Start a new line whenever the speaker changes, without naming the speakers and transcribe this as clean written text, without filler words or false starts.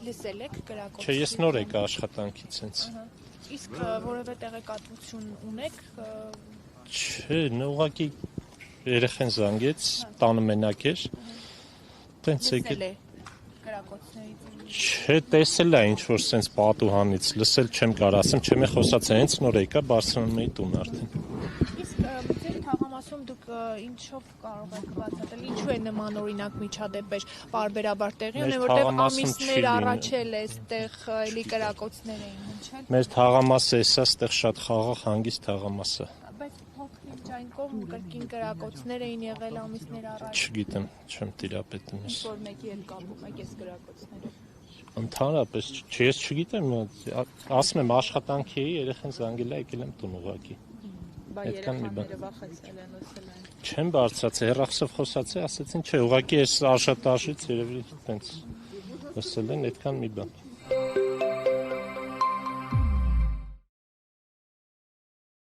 Լսել եք կրակոց։
Չէ, ես նոր եկա աշխատանքից հենց։
Իսկ որևէ տեղեկատվություն ունեք։
Չէ, ուղղակի երեխեն զանգեց, տանը մենակ էր։ Տենց
Լսել է կրակոցներից։
Չէ, տեսել է ինչ-որ սենց պատուհանից, լսել չեմ կարող ասեմ, չեմ է խոսած հենց նոր եկա, բարձրանում էի տուն արդեն։
Իսկ ձեր թաղամասում դուք ինչով կարող եք բացատրել, ինչու է նման օրինակ միջադեպեր պարբերաբար տեղի ունեն, որտեղ ամիսներ առաջ էլ է այստեղ էլի կրակոցներ էին հնչել։
Մեր թաղամասը էսա, այստեղ շատ խաղաղ հանգիստ թաղամաս է։
Բայց փոքրինչ այն կողմ կրկին կրակոցներ էին եղել ամիսներ առաջ։
Չգիտեմ, չեմ տիրապետում ես։
Ինչ-որ մեկի հետ կապում եք այս կրակոցներով։
Ընդհանրապես, ես չգիտեմ, ասում եմ աշխատանքի էի, երեխեն զանգել է, եկել եմ տուն ուղղակի։
Բա երեխաները վախեցել են, լսել են։
Չեմ բարձրացել, հեռախոսով խոսացի, ասեցին, չէ, ուղղակի այս արժանտաժից երևի տենց լսել են, այդքան մի բան։